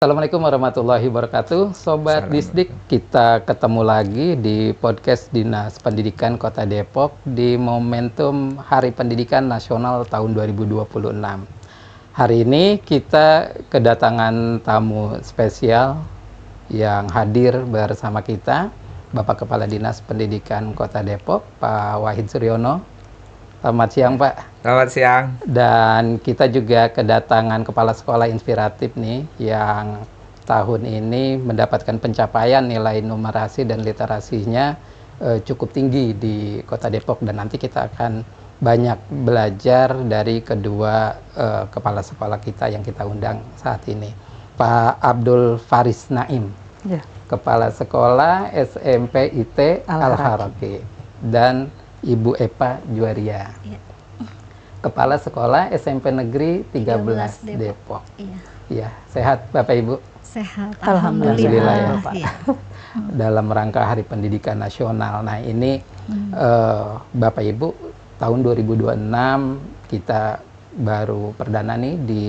Assalamualaikum warahmatullahi wabarakatuh. Sobat Disdik, kita ketemu lagi di podcast Dinas Pendidikan Kota Depok di momentum Hari Pendidikan Nasional tahun 2026. Hari ini kita kedatangan tamu spesial yang hadir bersama kita, Bapak Kepala Dinas Pendidikan Kota Depok, Pak Wahid Suryono. Selamat siang, Pak. Selamat siang. Dan kita juga kedatangan kepala sekolah inspiratif nih yang tahun ini mendapatkan pencapaian nilai numerasi dan literasinya cukup tinggi di Kota Depok, dan nanti kita akan banyak belajar dari kedua kepala sekolah kita yang kita undang saat ini. Pak Abdul Faris Naim, ya, Kepala Sekolah SMP IT Al-Haraki, dan Ibu Epa Juwaria, ya, Kepala Sekolah SMP Negeri 13 Depok. Iya. Ya, sehat Bapak Ibu? Sehat. Alhamdulillah ya Pak. Ya. Dalam rangka Hari Pendidikan Nasional. Nah ini Bapak Ibu, tahun 2026 kita baru perdana nih di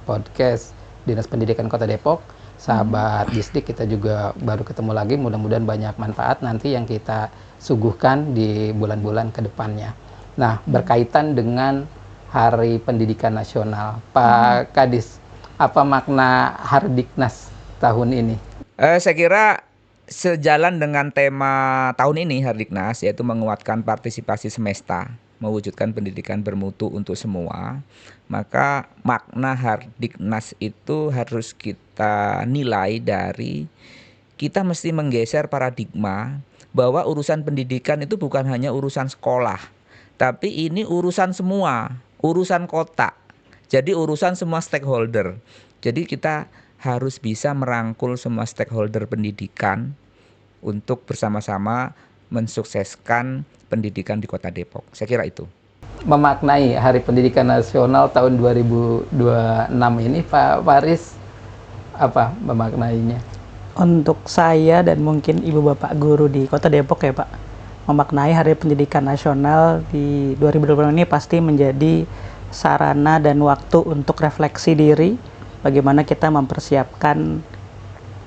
podcast Dinas Pendidikan Kota Depok. Sahabat Disdik, kita juga baru ketemu lagi. Mudah-mudahan banyak manfaat nanti yang kita suguhkan di bulan-bulan ke depannya. Nah, berkaitan dengan Hari Pendidikan Nasional, Pak Kadis, apa makna Hardiknas tahun ini? Saya kira sejalan dengan tema tahun ini Hardiknas, yaitu menguatkan partisipasi semesta, mewujudkan pendidikan bermutu untuk semua. Maka makna Hardiknas itu harus kita nilai dari kita mesti menggeser paradigma bahwa urusan pendidikan itu bukan hanya urusan sekolah, tapi ini urusan semua, urusan kota. Jadi urusan semua stakeholder. Jadi kita harus bisa merangkul semua stakeholder pendidikan untuk bersama-sama mensukseskan pendidikan di Kota Depok. Saya kira itu. Memaknai Hari Pendidikan Nasional tahun 2026 ini, Pak Faris, apa memaknainya? Untuk saya dan mungkin ibu bapak guru di Kota Depok ya Pak, memaknai Hari Pendidikan Nasional di 2026 ini pasti menjadi sarana dan waktu untuk refleksi diri, bagaimana kita mempersiapkan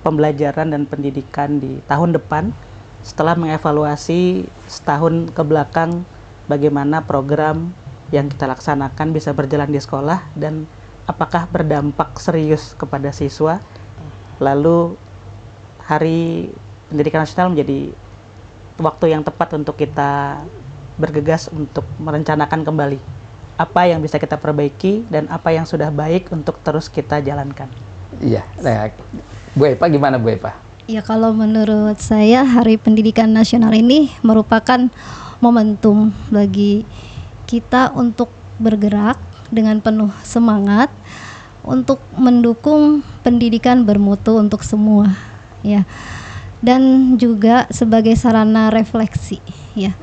pembelajaran dan pendidikan di tahun depan setelah mengevaluasi setahun ke belakang bagaimana program yang kita laksanakan bisa berjalan di sekolah dan apakah berdampak serius kepada siswa. Lalu Hari Pendidikan Nasional menjadi waktu yang tepat untuk kita bergegas untuk merencanakan kembali apa yang bisa kita perbaiki dan apa yang sudah baik untuk terus kita jalankan. Iya, nah, Bu Epa gimana Bu Epa? Ya, kalau menurut saya Hari Pendidikan Nasional ini merupakan momentum bagi kita untuk bergerak dengan penuh semangat untuk mendukung pendidikan bermutu untuk semua, ya, dan juga sebagai sarana refleksi, ya,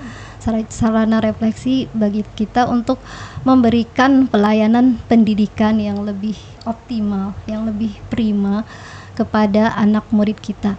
sarana refleksi bagi kita untuk memberikan pelayanan pendidikan yang lebih optimal, yang lebih prima kepada anak murid kita.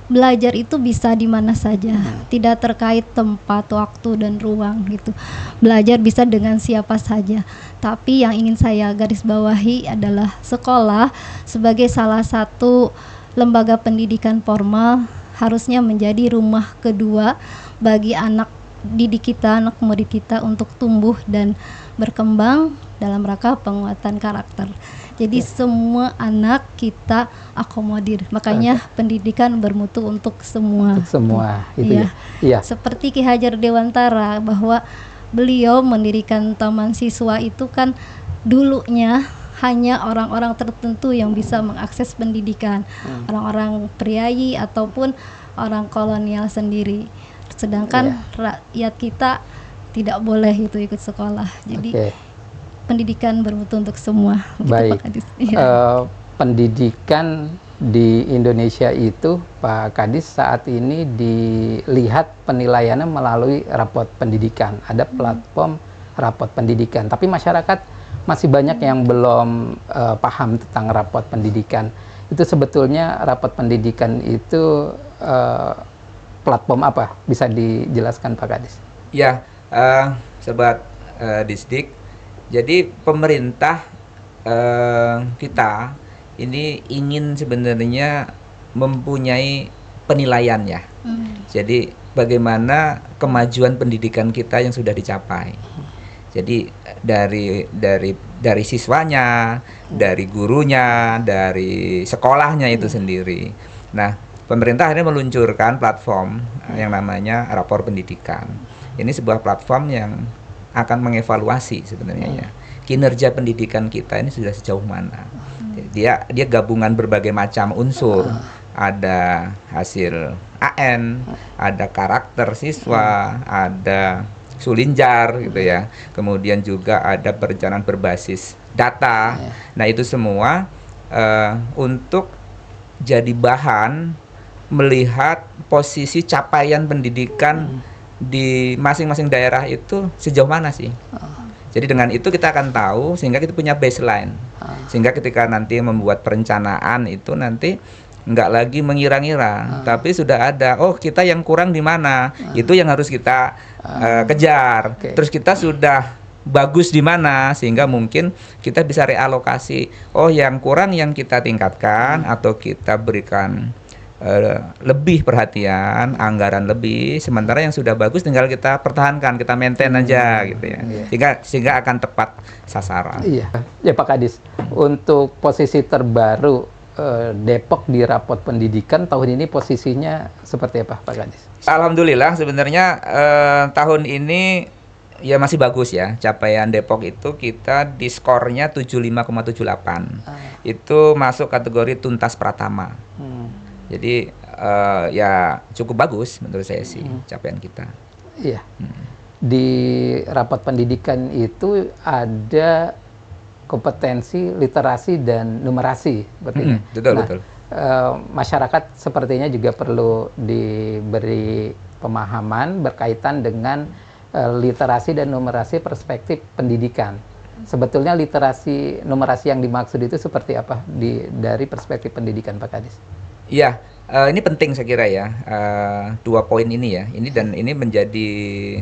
Belajar itu bisa di mana saja, tidak terkait tempat, waktu, dan ruang gitu. Belajar bisa dengan siapa saja. Tapi yang ingin saya garis bawahi adalah sekolah sebagai salah satu lembaga pendidikan formal harusnya menjadi rumah kedua bagi anak didik kita, anak murid kita untuk tumbuh dan berkembang dalam rangka penguatan karakter. Jadi semua anak kita akomodir. Makanya pendidikan bermutu untuk semua. Untuk semua, itu ya. Iya. Seperti Ki Hajar Dewantara bahwa beliau mendirikan taman siswa itu kan dulunya hanya orang-orang tertentu yang bisa mengakses pendidikan, orang-orang priayi ataupun orang kolonial sendiri. Sedangkan rakyat kita tidak boleh itu ikut sekolah. Jadi pendidikan bermutu untuk semua. Baik. Pendidikan di Indonesia itu, Pak Kadis, saat ini dilihat penilaiannya melalui rapot pendidikan. Ada platform rapot pendidikan. Tapi masyarakat masih banyak yang belum paham tentang rapot pendidikan. Itu sebetulnya rapot pendidikan itu platform apa? Bisa dijelaskan Pak Kadis? Ya, Sobat Disdik. Jadi pemerintah kita ini ingin sebenarnya mempunyai penilaian ya. Jadi bagaimana kemajuan pendidikan kita yang sudah dicapai. Jadi dari siswanya, dari gurunya, dari sekolahnya itu sendiri. Nah, pemerintah akhirnya meluncurkan platform yang namanya Rapor Pendidikan. Ini sebuah platform yang akan mengevaluasi sebenarnya ya kinerja pendidikan kita ini sudah sejauh mana. Dia gabungan berbagai macam unsur. Ada hasil AN, ada karakter siswa, ada sulinjar gitu ya. Kemudian juga ada perencanaan berbasis data. Nah, itu semua untuk jadi bahan melihat posisi capaian pendidikan di masing-masing daerah itu sejauh mana sih. Jadi dengan itu kita akan tahu sehingga kita punya baseline. Sehingga ketika nanti membuat perencanaan itu nanti nggak lagi mengira-ngira, tapi sudah ada, oh kita yang kurang di mana, itu yang harus kita kejar. Terus kita sudah bagus di mana, sehingga mungkin kita bisa realokasi, oh yang kurang yang kita tingkatkan atau kita berikan lebih perhatian, anggaran lebih, sementara yang sudah bagus tinggal kita pertahankan, kita maintain aja gitu ya. Sehingga akan tepat sasaran. Iya. Ya Pak Kadis, untuk posisi terbaru Depok di rapot pendidikan tahun ini posisinya seperti apa Pak Kadis? Alhamdulillah sebenarnya tahun ini ya masih bagus ya. Capaian Depok itu kita di skornya 75,78. Itu masuk kategori tuntas pratama. Jadi ya cukup bagus menurut saya sih capaian kita. Iya. Di rapat pendidikan itu ada kompetensi literasi dan numerasi, berarti. Betul. Masyarakat sepertinya juga perlu diberi pemahaman berkaitan dengan literasi dan numerasi perspektif pendidikan. Sebetulnya literasi numerasi yang dimaksud itu seperti apa dari perspektif pendidikan Pak Kadis? Iya, ini penting saya kira ya, 2 poin ini ya. Ini menjadi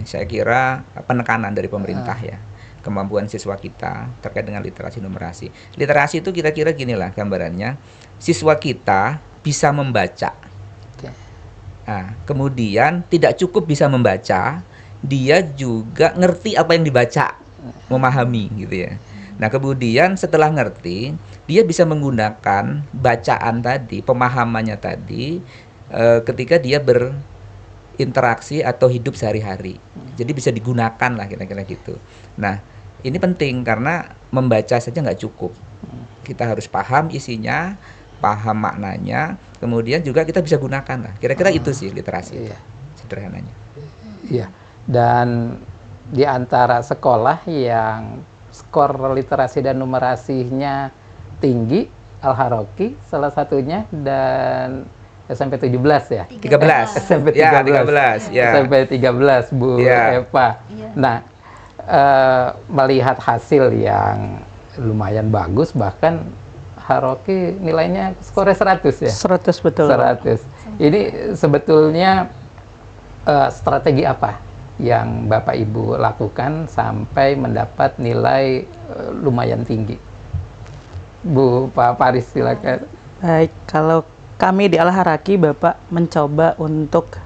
saya kira penekanan dari pemerintah ya. Kemampuan siswa kita terkait dengan literasi numerasi. Literasi itu kira-kira ginilah gambarannya. Siswa kita bisa membaca. Nah, kemudian tidak cukup bisa membaca, dia juga ngerti apa yang dibaca, memahami gitu ya. Nah, kemudian setelah ngerti, dia bisa menggunakan bacaan tadi, pemahamannya tadi, ketika dia berinteraksi atau hidup sehari-hari. Jadi bisa digunakan lah kira-kira gitu. Nah, ini penting karena membaca saja nggak cukup. Kita harus paham isinya, paham maknanya, kemudian juga kita bisa gunakan lah. Kira-kira itu sih literasi, sederhananya. Iya. Dan di antara sekolah yang skor literasi dan numerasinya tinggi, Al-Haroki salah satunya, dan SMP 17 ya? 13. SMP 13. Ya, 13. Ya. SMP 13, Bu Eva. Nah, melihat hasil yang lumayan bagus, bahkan Haroki nilainya skornya 100 ya? 100 betul. 100. Ini sebetulnya strategi apa yang Bapak Ibu lakukan sampai mendapat nilai lumayan tinggi? Bu Pak Paris, silakan. Baik, kalau kami di Al-Haraki, Bapak mencoba untuk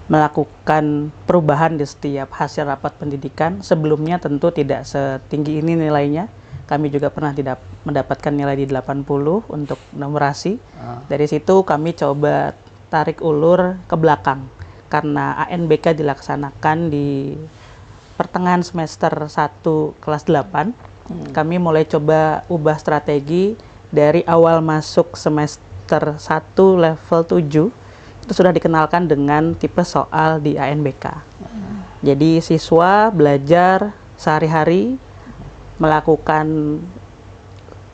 melakukan perubahan di setiap hasil rapat pendidikan. Sebelumnya tentu tidak setinggi ini nilainya. Kami juga pernah mendapatkan nilai di 80 untuk numerasi. Dari situ kami coba tarik ulur ke belakang. Karena ANBK dilaksanakan di pertengahan semester 1 kelas 8, kami mulai coba ubah strategi dari awal masuk semester 1 level 7, itu sudah dikenalkan dengan tipe soal di ANBK. Jadi siswa belajar sehari-hari, melakukan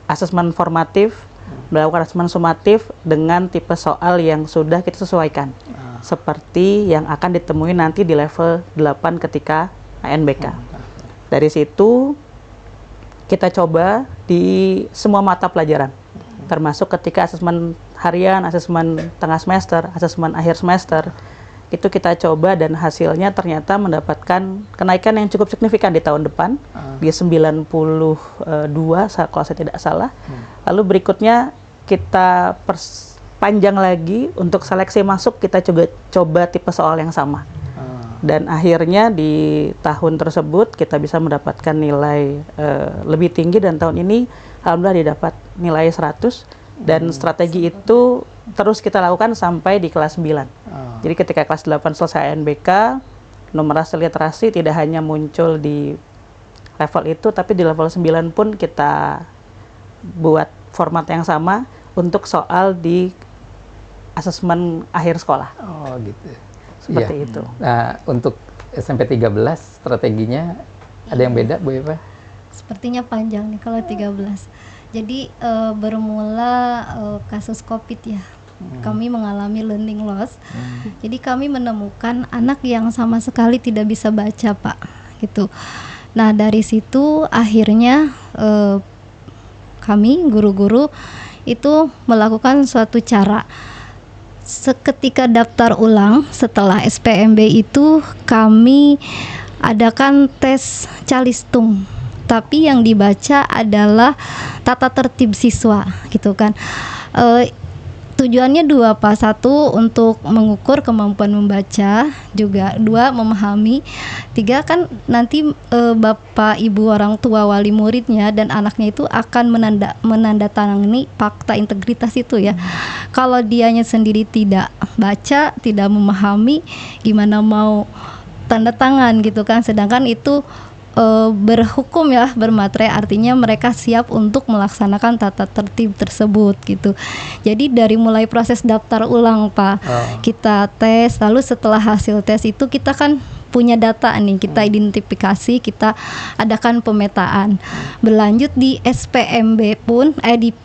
asesmen formatif, melakukan asesmen sumatif dengan tipe soal yang sudah kita sesuaikan. Seperti yang akan ditemui nanti di level 8 ketika ANBK. Dari situ kita coba di semua mata pelajaran, termasuk ketika asesmen harian, asesmen tengah semester, asesmen akhir semester, Itu kita coba dan hasilnya ternyata mendapatkan kenaikan yang cukup signifikan di tahun depan, di 92 kalau saya tidak salah. Lalu berikutnya kita panjang lagi untuk seleksi masuk, kita juga coba tipe soal yang sama. Dan akhirnya di tahun tersebut kita bisa mendapatkan nilai lebih tinggi, dan tahun ini alhamdulillah didapat nilai 100, dan strategi itu terus kita lakukan sampai di kelas 9. Jadi ketika kelas 8 selesai ANBK, numerasi literasi tidak hanya muncul di level itu, tapi di level 9 pun kita buat format yang sama untuk soal di asesmen akhir sekolah. Oh gitu. Seperti itu. Nah, untuk SMP 13 strateginya ada yang beda, Bu Eva? Sepertinya panjang nih kalau 13. Jadi bermula kasus COVID ya. Kami mengalami learning loss. Jadi kami menemukan anak yang sama sekali tidak bisa baca, Pak. Gitu. Nah, dari situ akhirnya kami guru-guru itu melakukan suatu cara. Seketika daftar ulang setelah SPMB itu kami adakan tes calistung, tapi yang dibaca adalah tata tertib siswa gitu kan. Tujuannya dua, Pak. Satu, untuk mengukur kemampuan membaca, juga dua, memahami. Tiga, kan nanti bapak ibu orang tua wali muridnya dan anaknya itu akan menandatangani fakta integritas itu ya. Kalau dianya sendiri tidak baca, tidak memahami, gimana mau tanda tangan gitu kan. Sedangkan itu berhukum ya, bermaterai, artinya mereka siap untuk melaksanakan tata tertib tersebut gitu. Jadi dari mulai proses daftar ulang, Pak, kita tes, lalu setelah hasil tes itu kita kan punya data nih, kita identifikasi, kita adakan pemetaan. Berlanjut di SPMB pun, di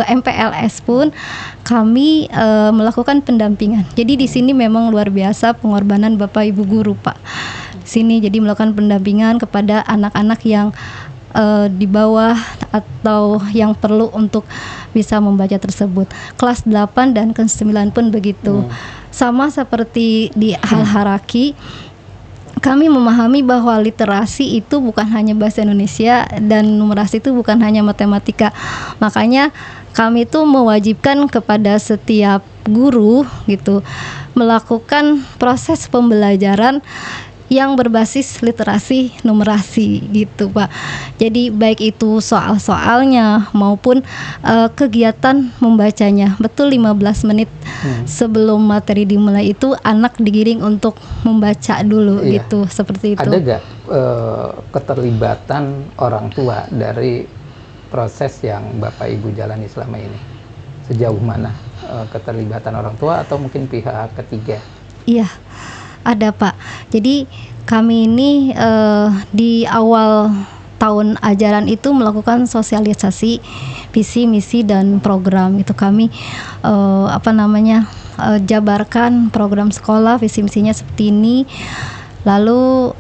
MPLS pun kami melakukan pendampingan. Jadi di sini memang luar biasa pengorbanan Bapak Ibu guru, Pak. Sini jadi melakukan pendampingan kepada anak-anak yang di bawah atau yang perlu untuk bisa membaca tersebut. Kelas 8 dan kelas 9 pun begitu. Sama seperti di Al-Haraki, kami memahami bahwa literasi itu bukan hanya bahasa Indonesia dan numerasi itu bukan hanya matematika. Makanya kami itu mewajibkan kepada setiap guru gitu melakukan proses pembelajaran yang berbasis literasi numerasi gitu, Pak. Jadi baik itu soal-soalnya maupun kegiatan membacanya. Betul 15 menit sebelum materi dimulai itu anak digiring untuk membaca dulu gitu, seperti itu. Ada gak keterlibatan orang tua dari proses yang Bapak Ibu jalani selama ini? Sejauh mana keterlibatan orang tua atau mungkin pihak ketiga? Iya. Ada, Pak. Jadi kami ini di awal tahun ajaran itu melakukan sosialisasi visi, misi, dan program. Itu kami jabarkan program sekolah, visi misinya seperti ini. Lalu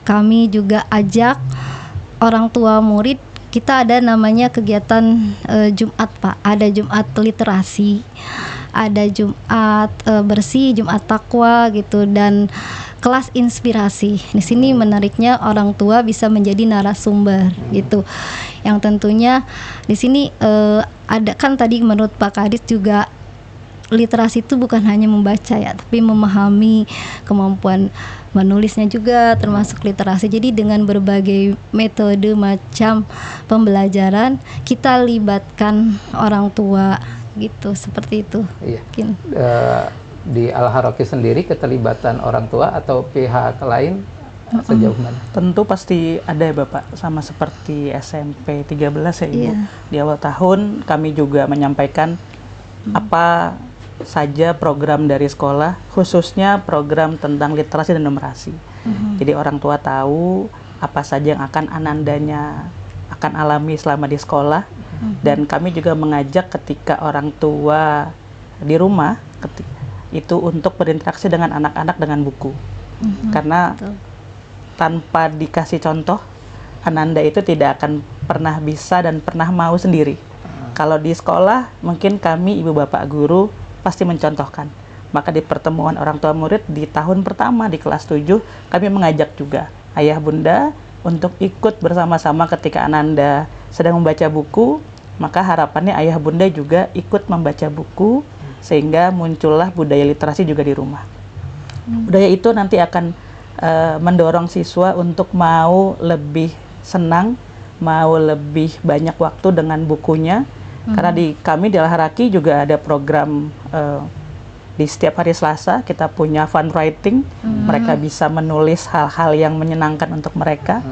kami juga ajak orang tua murid. Kita ada namanya kegiatan Jumat, Pak. Ada Jumat literasi, ada Jumat bersih, Jumat takwa gitu, dan kelas inspirasi. Di sini menariknya orang tua bisa menjadi narasumber gitu. Yang tentunya di sini ada kan tadi menurut Pak Kadis juga literasi itu bukan hanya membaca ya, tapi memahami, kemampuan menulisnya juga termasuk literasi. Jadi dengan berbagai metode macam pembelajaran kita libatkan orang tua gitu, seperti itu. Iya. Di Al-Haraki sendiri keterlibatan orang tua atau pihak lain sejauh mana? Tentu pasti ada ya Bapak, sama seperti SMP 13 ya Ibu. Iya. Di awal tahun kami juga menyampaikan apa saja program dari sekolah, khususnya program tentang literasi dan numerasi. Jadi orang tua tahu apa saja yang akan anandanya akan alami selama di sekolah. Dan kami juga mengajak ketika orang tua di rumah itu untuk berinteraksi dengan anak-anak dengan buku. Karena tanpa dikasih contoh, ananda itu tidak akan pernah bisa dan pernah mau sendiri. Kalau di sekolah mungkin kami ibu bapak guru pasti mencontohkan Maka di pertemuan orang tua murid di tahun pertama di kelas 7 kami mengajak juga ayah bunda untuk ikut bersama-sama ketika Ananda sedang membaca buku, maka harapannya ayah bunda juga ikut membaca buku sehingga muncullah budaya literasi juga di rumah. Budaya itu nanti akan mendorong siswa untuk mau lebih senang, mau lebih banyak waktu dengan bukunya. Karena di kami di Al-Haraki juga ada program di setiap hari Selasa kita punya fun writing. Mereka bisa menulis hal-hal yang menyenangkan untuk mereka.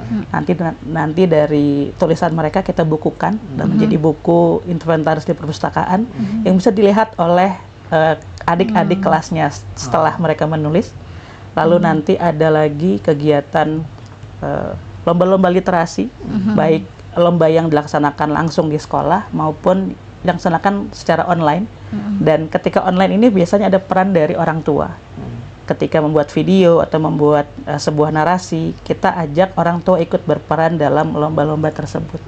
Nanti dari tulisan mereka kita bukukan dan menjadi buku inventaris di perpustakaan yang bisa dilihat oleh adik-adik kelasnya setelah mereka menulis. Lalu nanti ada lagi kegiatan lomba-lomba literasi, baik lomba yang dilaksanakan langsung di sekolah maupun dilaksanakan secara online. Dan ketika online ini biasanya ada peran dari orang tua. Ketika membuat video atau membuat sebuah narasi, kita ajak orang tua ikut berperan dalam lomba-lomba tersebut.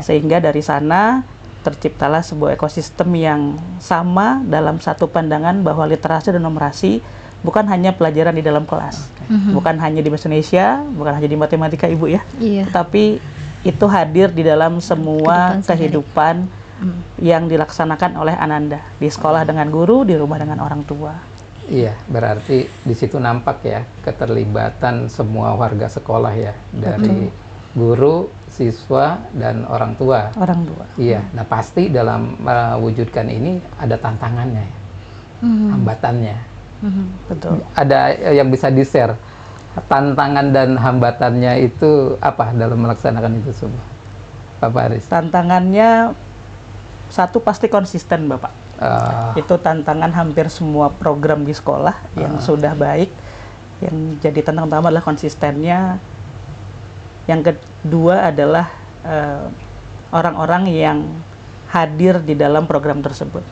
Sehingga dari sana terciptalah sebuah ekosistem yang sama dalam satu pandangan bahwa literasi dan numerasi bukan hanya pelajaran di dalam kelas, bukan hanya di bahasa Indonesia, bukan hanya di matematika Ibu ya, tapi itu hadir di dalam semua kehidupan yang dilaksanakan oleh Ananda di sekolah dengan guru, di rumah dengan orang tua. Iya, berarti di situ nampak ya keterlibatan semua warga sekolah ya, dari guru, siswa, dan orang tua. Orang tua. Iya, nah pasti dalam mewujudkan ini ada tantangannya, hambatannya. Betul. Ada yang bisa di-share tantangan dan hambatannya itu apa dalam melaksanakan itu semua, Bapak Aris? Tantangannya satu pasti konsisten, Bapak. Itu tantangan hampir semua program di sekolah yang sudah baik. Yang jadi tantangan utama adalah konsistennya. Yang kedua adalah orang-orang yang hadir di dalam program tersebut.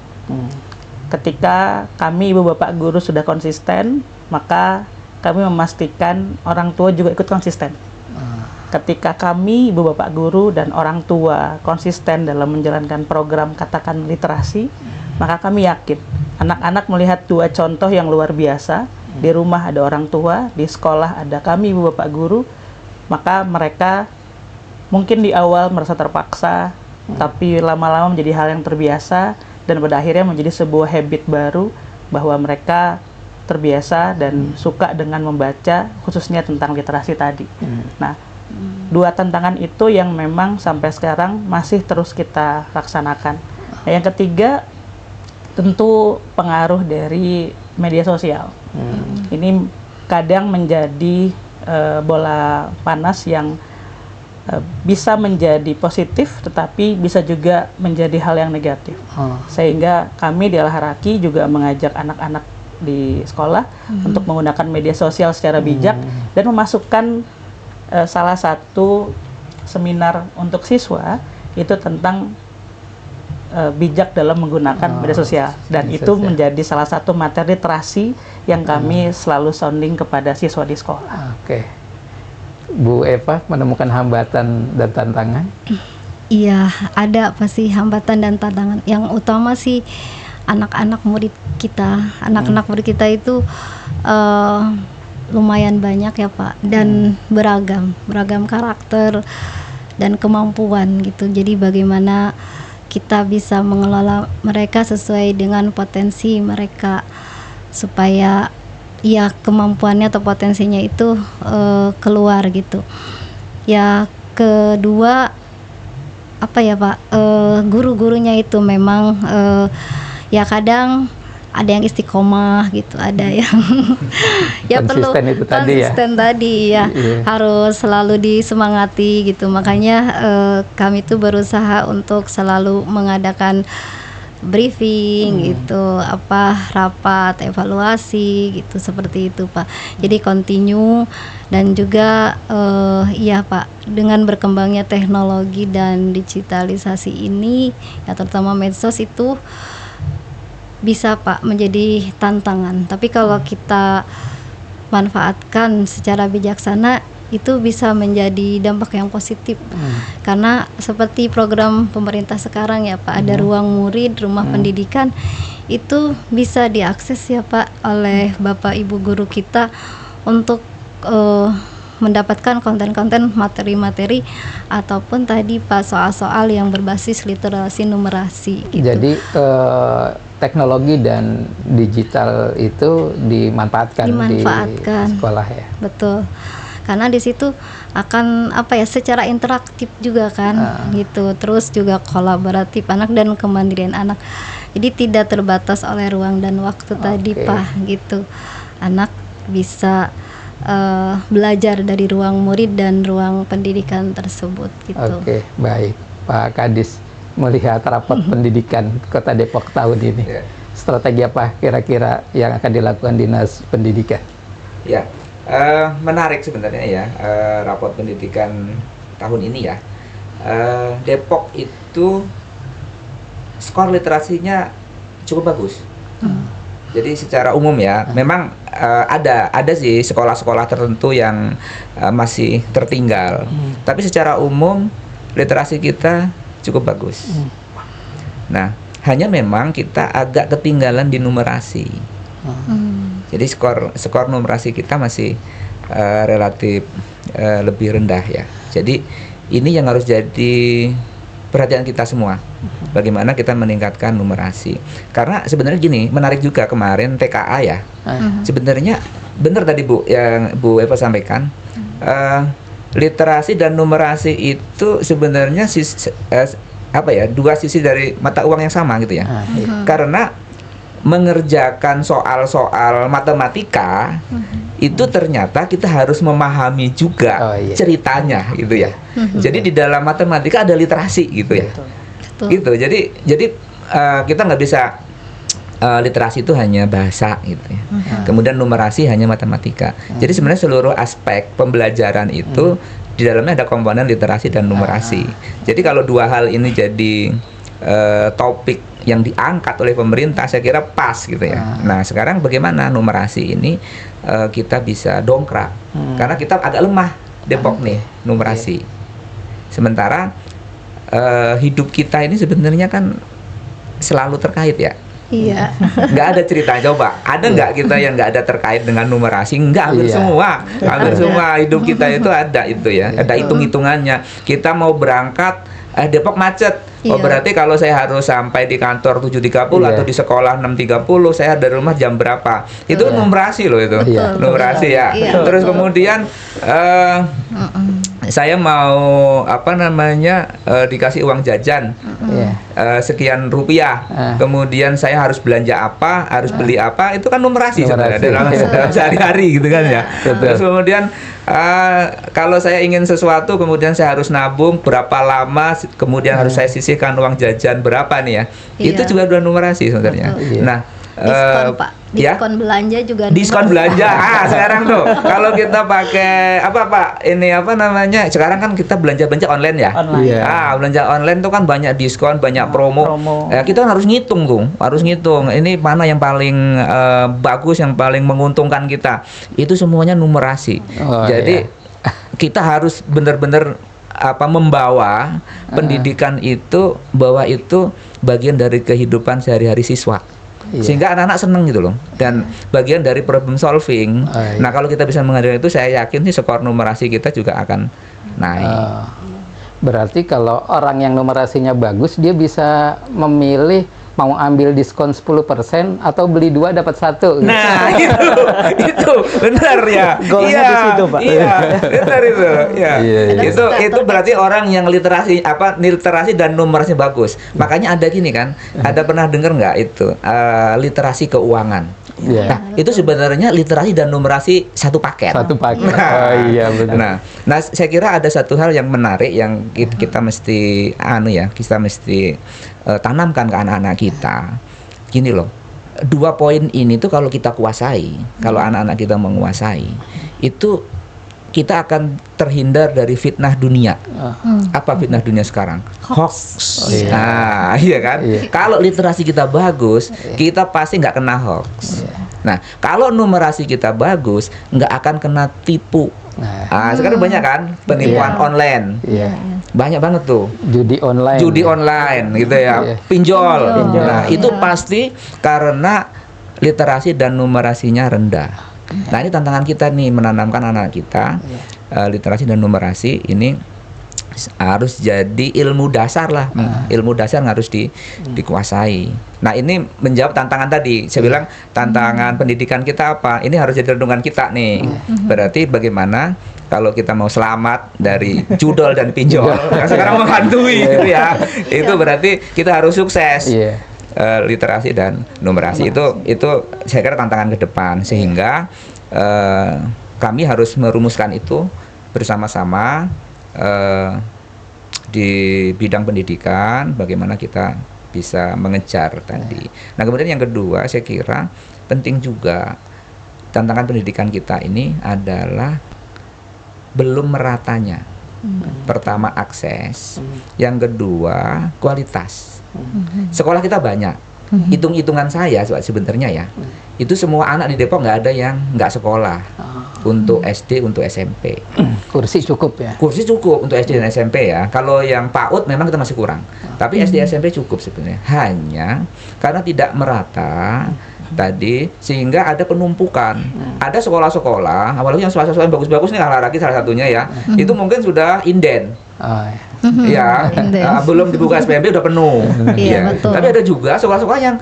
Ketika kami ibu bapak guru sudah konsisten, maka kami memastikan orang tua juga ikut konsisten. Ketika kami ibu bapak guru dan orang tua konsisten dalam menjalankan program katakan literasi, maka kami yakin anak-anak melihat dua contoh yang luar biasa. Di rumah ada orang tua, di sekolah ada kami ibu bapak guru, maka mereka mungkin di awal merasa terpaksa, tapi lama-lama menjadi hal yang terbiasa dan pada akhirnya menjadi sebuah habit baru bahwa mereka terbiasa dan suka dengan membaca, khususnya tentang literasi tadi. Nah, dua tantangan itu yang memang sampai sekarang masih terus kita laksanakan. Nah, yang ketiga tentu pengaruh dari media sosial. Ini kadang menjadi bola panas yang bisa menjadi positif tetapi bisa juga menjadi hal yang negatif. Sehingga kami di Al-Haraki juga mengajak anak-anak di sekolah untuk menggunakan media sosial secara bijak dan memasukkan salah satu seminar untuk siswa itu tentang bijak dalam menggunakan media sosial, dan itu menjadi salah satu materi literasi yang kami selalu sounding kepada siswa di sekolah. Oke. Bu Eva, menemukan hambatan dan tantangan? Iya, ada pasti hambatan dan tantangan. Yang utama sih anak-anak murid kita. Anak-anak murid kita itu lumayan banyak ya Pak, dan beragam karakter dan kemampuan gitu. Jadi bagaimana kita bisa mengelola mereka sesuai dengan potensi mereka supaya ya kemampuannya atau potensinya itu keluar gitu. Ya kedua apa ya Pak, guru-gurunya itu memang ya kadang ada yang istiqomah gitu, ada yang ya perlu itu tadi ya. Konsisten tadi ya, harus selalu disemangati gitu. Makanya kami tuh berusaha untuk selalu mengadakan briefing gitu, rapat evaluasi gitu, seperti itu Pak. Jadi continue, dan juga iya Pak, dengan berkembangnya teknologi dan digitalisasi ini ya, terutama medsos itu bisa Pak menjadi tantangan. Tapi kalau kita manfaatkan secara bijaksana, itu bisa menjadi dampak yang positif. Karena seperti program pemerintah sekarang ya Pak, ada ruang murid, rumah pendidikan, itu bisa diakses ya Pak oleh Bapak Ibu guru kita untuk mendapatkan konten-konten materi-materi ataupun tadi Pak soal-soal yang berbasis literasi numerasi gitu. Jadi teknologi dan digital itu dimanfaatkan di sekolah ya. Betul. Karena di situ akan secara interaktif juga kan gitu. Terus juga kolaboratif anak dan kemandirian anak. Jadi tidak terbatas oleh ruang dan waktu tadi Pak gitu. Anak bisa belajar dari ruang murid dan ruang pendidikan tersebut gitu. Oke, baik. Pak Kadis, melihat rapot pendidikan Kota Depok tahun ini, strategi apa kira-kira yang akan dilakukan Dinas Pendidikan? Ya, menarik sebenarnya ya, rapot pendidikan tahun ini ya. Depok itu skor literasinya cukup bagus. Jadi secara umum ya, memang ada sih sekolah-sekolah tertentu yang masih tertinggal. Tapi secara umum literasi kita cukup bagus. Nah, hanya memang kita agak ketinggalan di numerasi. Jadi skor numerasi kita masih relatif lebih rendah ya. Jadi ini yang harus jadi perhatian kita semua. Bagaimana kita meningkatkan numerasi. Karena sebenarnya gini, menarik juga kemarin TKA ya. Sebenarnya benar tadi Bu yang Bu Eva sampaikan. Literasi dan numerasi itu sebenarnya dua sisi dari mata uang yang sama gitu ya. Karena mengerjakan soal-soal matematika itu ternyata kita harus memahami juga ceritanya gitu ya. Jadi di dalam matematika ada literasi gitu ya. Gitu. Jadi kita nggak bisa literasi itu hanya bahasa gitu ya. Kemudian numerasi hanya matematika. Jadi sebenarnya seluruh aspek pembelajaran itu di dalamnya ada komponen literasi dan numerasi. Jadi kalau dua hal ini jadi topik yang diangkat oleh pemerintah, saya kira pas gitu ya. Nah sekarang bagaimana numerasi ini kita bisa dongkrak, karena kita agak lemah Depok nih numerasi. Sementara hidup kita ini sebenarnya kan selalu terkait ya. Iya. Nggak ada cerita, coba ada nggak kita yang nggak ada terkait dengan numerasi? Nggak, hampir semua, hampir semua hidup kita itu ada itu ya, ada hitung-hitungannya. Kita mau berangkat Depok macet. Oh berarti kalau saya harus sampai di kantor 7.30 atau di sekolah 6.30, saya dari rumah jam berapa? Itu numerasi loh itu. Numerasi ya. Terus kemudian saya mau dikasih uang jajan sekian rupiah. Kemudian saya harus belanja apa, harus beli apa, itu kan numerasi sebenarnya dalam sehari-hari gitu kan ya. Terus kemudian kalau saya ingin sesuatu, kemudian saya harus nabung berapa lama, kemudian harus saya sisihkan uang jajan berapa nih ya. Itu juga udah numerasi sebenarnya. Nah, diskon Pak, diskon belanja juga. Diskon belanja, sekarang tuh kalau kita pakai sekarang kan kita belanja online ya. Belanja online tuh kan banyak diskon, banyak promo. Kita harus ngitung tuh, ini mana yang paling bagus, yang paling menguntungkan kita. Itu semuanya numerasi. Jadi kita harus benar-benar membawa pendidikan itu, bahwa itu bagian dari kehidupan sehari-hari siswa. Sehingga anak-anak seneng gitu loh, dan bagian dari problem solving. Nah kalau kita bisa menghadirkan itu, saya yakin sih skor numerasi kita juga akan naik. Berarti kalau orang yang numerasinya bagus, dia bisa memilih mau ambil diskon 10% atau beli 2 dapat 1 gitu. Nah itu benar ya. Goalnya di situ Pak. Iya benar itu ya. Itu berarti orang yang literasi dan numerasi bagus. Makanya ada gini kan, ada pernah dengar nggak itu literasi keuangan? Nah itu sebenarnya literasi dan numerasi satu paket. Benar. Nah saya kira ada satu hal yang menarik yang kita mesti tanamkan ke anak-anak kita. Gini loh, 2 poin ini tuh kalau kita kuasai, kalau anak-anak kita menguasai, itu kita akan terhindar dari fitnah dunia. Apa fitnah dunia sekarang? Hoax. Nah, iya kan? Kalau literasi kita bagus, kita pasti nggak kena hoax. Nah, kalau numerasi kita bagus, nggak akan kena tipu Nah, Sekarang banyak kan penipuan online. iya. Banyak banget tuh. Judi online. Judi online gitu ya. Iya. Pinjol. Pinjol. Nah, Iya. itu pasti karena literasi dan numerasinya rendah. Nah, ini tantangan kita nih, menanamkan anak kita literasi dan numerasi ini harus jadi ilmu dasar lah. Ilmu dasar yang harus dikuasai. Nah, ini menjawab tantangan tadi. Saya bilang tantangan pendidikan kita apa? Ini harus jadi renungan kita nih. Berarti bagaimana kalau kita mau selamat dari judol dan pinjol, yang sekarang menghantui gitu ya. Itu berarti kita harus sukses. Iya. Literasi dan numerasi itu saya kira tantangan ke depan, sehingga kami harus merumuskan itu bersama-sama di bidang pendidikan, bagaimana kita bisa mengejar tadi. Nah, kemudian yang kedua saya kira penting juga, tantangan pendidikan kita ini adalah belum meratanya. Pertama akses, yang kedua kualitas. Sekolah kita banyak. Hitung-hitungan saya sebenarnya ya, itu semua anak di Depok nggak ada yang nggak sekolah untuk SD, untuk SMP. Kursi cukup ya. Kursi cukup untuk SD dan SMP ya. Kalau yang PAUD memang kita masih kurang. Tapi SD SMP cukup sebenarnya. Hanya karena tidak merata tadi, sehingga ada penumpukan. Ada sekolah-sekolah, apalagi yang sekolah-sekolah yang bagus-bagus nih, lagi salah satunya ya. Itu mungkin sudah inden. Oh, ya. Ya, belum dibuka SPMB udah penuh. Iya, Ya. betul. Tapi ada juga sekolah-sekolah yang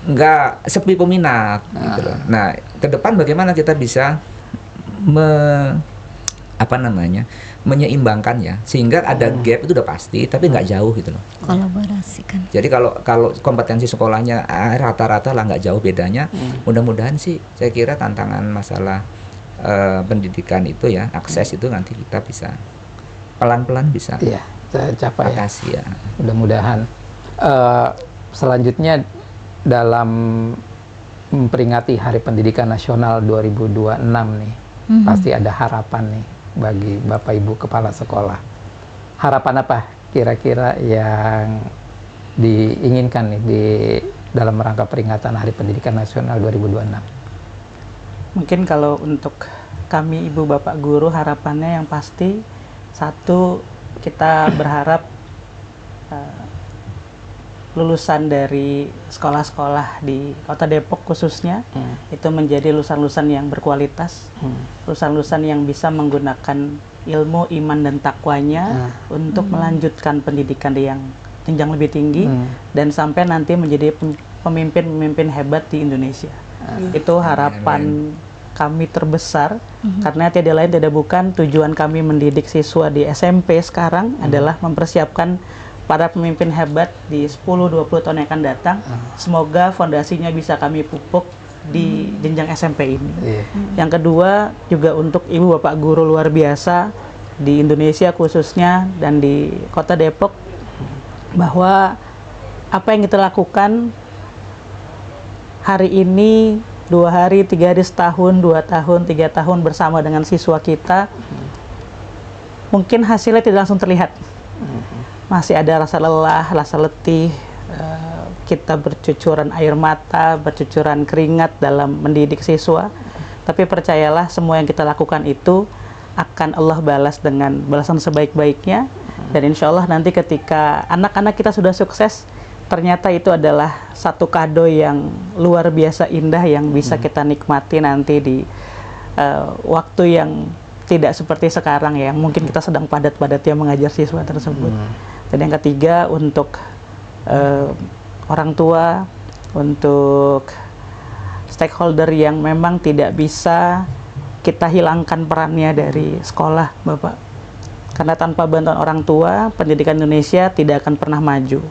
nggak sepi peminat. Gitu loh. Nah, ke depan bagaimana kita bisa menyeimbangkan ya, sehingga ada gap itu udah pasti, tapi nggak jauh gitu loh. Kolaborasikan. Jadi kalau kompetensi sekolahnya rata-rata lah nggak jauh bedanya, mudah-mudahan sih saya kira tantangan masalah pendidikan itu ya, akses itu nanti kita bisa pelan-pelan bisa Iya, capai ya. atasi ya. Mudah-mudahan. Selanjutnya dalam memperingati Hari Pendidikan Nasional 2026 nih, pasti ada harapan nih bagi Bapak Ibu Kepala Sekolah. Harapan apa kira-kira yang diinginkan nih di dalam rangka peringatan Hari Pendidikan Nasional 2026? Mungkin kalau untuk kami ibu bapak guru, harapannya yang pasti, satu, kita berharap lulusan dari sekolah-sekolah di Kota Depok khususnya itu menjadi lulusan-lulusan yang berkualitas, lulusan-lulusan yang bisa menggunakan ilmu, iman dan takwanya untuk melanjutkan pendidikan yang jenjang lebih tinggi dan sampai nanti menjadi pemimpin-pemimpin hebat di Indonesia. Itu harapan kami terbesar, karena tidak lain tidak bukan tujuan kami mendidik siswa di SMP sekarang adalah mempersiapkan para pemimpin hebat di 10-20 tahun yang akan datang. Semoga fondasinya bisa kami pupuk di jenjang SMP ini. Yang kedua juga untuk ibu bapak guru luar biasa di Indonesia khususnya dan di Kota Depok, bahwa apa yang kita lakukan hari ini, 2 hari, 3 hari, setahun, 2 tahun, 3 tahun bersama dengan siswa kita, mungkin hasilnya tidak langsung terlihat. Masih ada rasa lelah, rasa letih, kita bercucuran air mata, bercucuran keringat dalam mendidik siswa. Tapi percayalah, semua yang kita lakukan itu akan Allah balas dengan balasan sebaik-baiknya. Dan insya Allah nanti ketika anak-anak kita sudah sukses, ternyata itu adalah satu kado yang luar biasa indah yang bisa kita nikmati nanti di waktu yang tidak seperti sekarang ya, mungkin kita sedang padat-padatnya mengajar siswa tersebut. Dan yang ketiga, untuk orang tua, untuk stakeholder yang memang tidak bisa kita hilangkan perannya dari sekolah, Bapak. Karena tanpa bantuan orang tua, pendidikan Indonesia tidak akan pernah maju.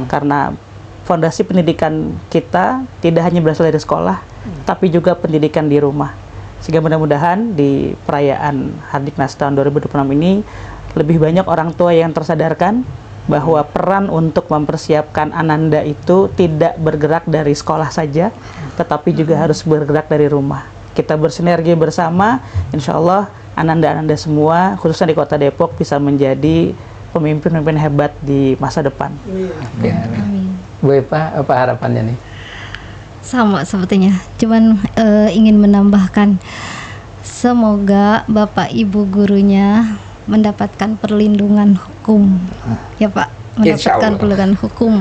Karena fondasi pendidikan kita tidak hanya berasal dari sekolah, tapi juga pendidikan di rumah. Sehingga mudah-mudahan di perayaan Hardiknas tahun 2026 ini lebih banyak orang tua yang tersadarkan bahwa peran untuk mempersiapkan Ananda itu tidak bergerak dari sekolah saja, tetapi juga harus bergerak dari rumah. Kita bersinergi bersama, insya Allah Ananda-Ananda semua, khususnya di Kota Depok, bisa menjadi pemimpin-pemimpin hebat di masa depan. Bu Epa, apa harapannya nih? Sama sepertinya, cuman ingin menambahkan, semoga Bapak Ibu gurunya mendapatkan perlindungan hukum, ya Pak, Insya mendapatkan Allah. perlindungan hukum.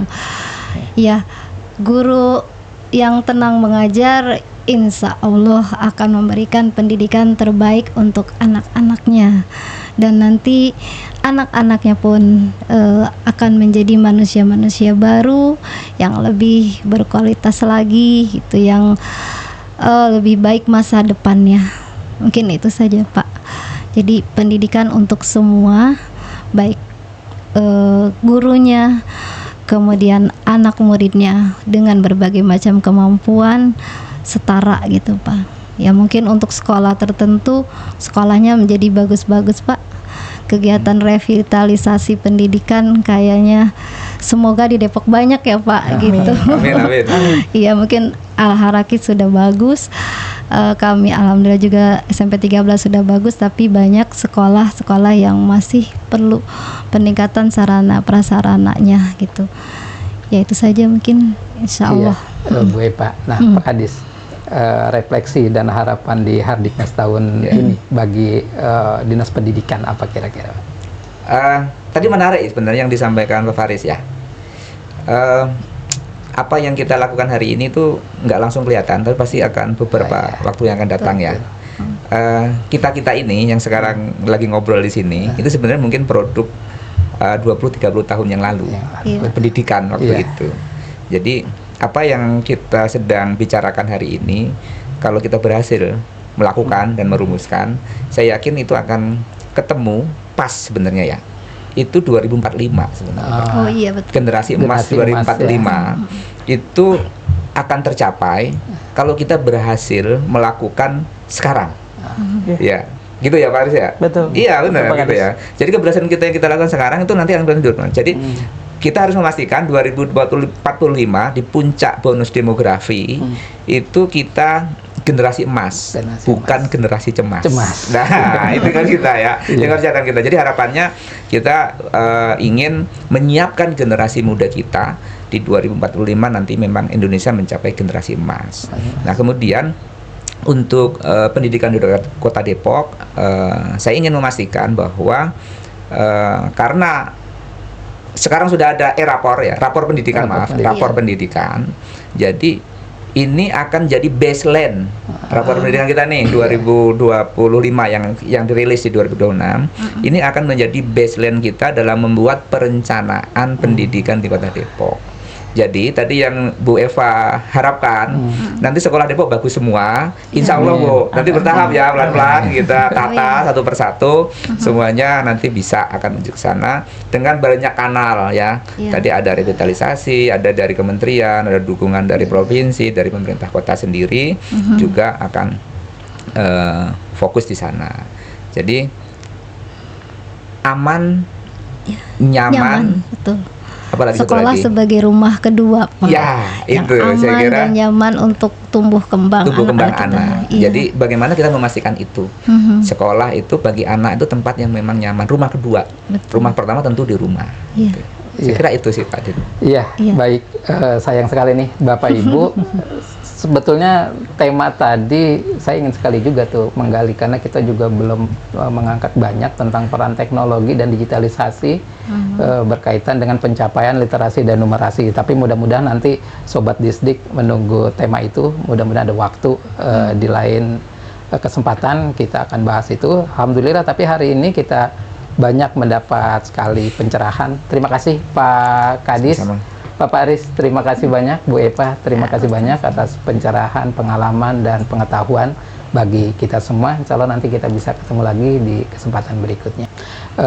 Ya, guru yang tenang mengajar, insya Allah akan memberikan pendidikan terbaik untuk anak-anaknya, dan nanti anak-anaknya pun akan menjadi manusia-manusia baru yang lebih berkualitas lagi, gitu, yang lebih baik masa depannya. Mungkin itu saja Pak. Jadi pendidikan untuk semua, baik gurunya, kemudian anak muridnya dengan berbagai macam kemampuan setara gitu Pak. Ya mungkin untuk sekolah tertentu sekolahnya menjadi bagus-bagus Pak. Kegiatan revitalisasi pendidikan kayaknya semoga di Depok banyak ya Pak, gitu. Amin, amin. Iya, mungkin Al-Harakit sudah bagus. Kami alhamdulillah juga SMP 13 sudah bagus, tapi banyak sekolah-sekolah yang masih perlu peningkatan sarana prasarananya gitu. Ya itu saja mungkin, insya Allah. Iya, Bu Epa. Nah, Pak Kadis, refleksi dan harapan di Hardiknas tahun ini bagi Dinas Pendidikan apa kira-kira? Tadi menarik sebenarnya yang disampaikan Pak Faris ya. Apa yang kita lakukan hari ini tuh nggak langsung kelihatan, tapi pasti akan beberapa waktu yang akan datang ya. Kita ini yang sekarang lagi ngobrol di sini, itu sebenarnya mungkin produk 20-30 tahun yang lalu, Iya. pendidikan waktu Iya. itu. Jadi apa yang kita sedang bicarakan hari ini, kalau kita berhasil melakukan dan merumuskan, saya yakin itu akan ketemu pas sebenarnya ya. Itu 2045 sebenarnya. Oh iya betul. Generasi emas Generasi emas, 2045 itu akan tercapai kalau kita berhasil melakukan sekarang. Ya, gitu ya Pak Aris ya? Betul. Iya benar Betul, Pak gitu Kadis. ya. Jadi keberhasilan kita yang kita lakukan sekarang itu nanti akan berlanjut. Jadi kita harus memastikan 2045 di puncak bonus demografi itu kita generasi emas, Generasi bukan emas. generasi cemas. Cemas. Nah, itu kan kita ya, yang harus catatan kita. Jadi harapannya kita ingin menyiapkan generasi muda kita di 2045 nanti memang Indonesia mencapai generasi emas. Nah, kemudian untuk pendidikan di Kota Depok, saya ingin memastikan bahwa karena sekarang sudah ada rapor ya, rapor pendidikan, rapor pendidikan. Jadi ini akan jadi baseline rapor pendidikan kita nih 2025 yang dirilis di 2026. Ini akan menjadi baseline kita dalam membuat perencanaan pendidikan di Kota Depok. Jadi tadi yang Bu Eva harapkan nanti sekolah Depok bagus semua, insya Allah Bu. Nanti bertahap ya, pelan-pelan kita tata satu persatu, semuanya nanti bisa akan menuju ke sana dengan banyak kanal ya. Iya. Tadi ada revitalisasi, ada dari kementerian, ada dukungan dari provinsi, dari pemerintah kota sendiri juga akan fokus di sana. Jadi aman, nyaman, betul. apalagi satu Sekolah lagi? sebagai rumah kedua Pak. Ya, yang itu aman saya kira dan nyaman untuk tumbuh kembang kembang kita. anak. Iya. Jadi bagaimana kita memastikan itu? Sekolah itu bagi anak itu tempat yang memang nyaman. Rumah kedua, Betul. rumah pertama tentu di rumah. Iya. Gitu. Saya kira itu sih Pak Din. Iya, Iya. baik. Sayang sekali nih Bapak Ibu. Sebetulnya tema tadi saya ingin sekali juga tuh menggali, karena kita juga belum mengangkat banyak tentang peran teknologi dan digitalisasi berkaitan dengan pencapaian literasi dan numerasi. Tapi mudah-mudahan nanti Sobat Disdik menunggu tema itu. Mudah-mudahan ada waktu di lain kesempatan kita akan bahas itu. Alhamdulillah, tapi hari ini kita banyak mendapat sekali pencerahan. Terima kasih Pak Kadis. Sama-sama. Pak Aris, terima kasih banyak. Bu Eva, terima kasih banyak atas pencerahan, pengalaman, dan pengetahuan bagi kita semua. Insya Allah nanti kita bisa ketemu lagi di kesempatan berikutnya.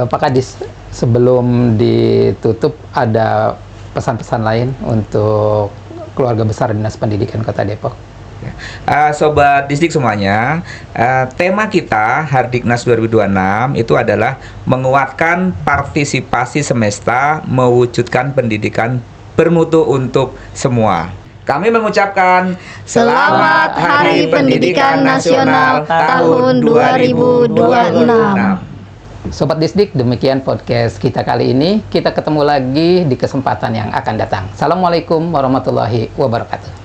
Pak Kadis, sebelum ditutup ada pesan-pesan lain untuk keluarga besar Dinas Pendidikan Kota Depok? Sobat Disdik semuanya, tema kita Hardiknas 2026 itu adalah menguatkan partisipasi semesta mewujudkan pendidikan bermutu untuk semua. Kami mengucapkan Selamat Hari Pendidikan Nasional tahun 2026. Sobat Disdik, demikian podcast kita kali ini. Kita ketemu lagi di kesempatan yang akan datang. Assalamualaikum warahmatullahi wabarakatuh.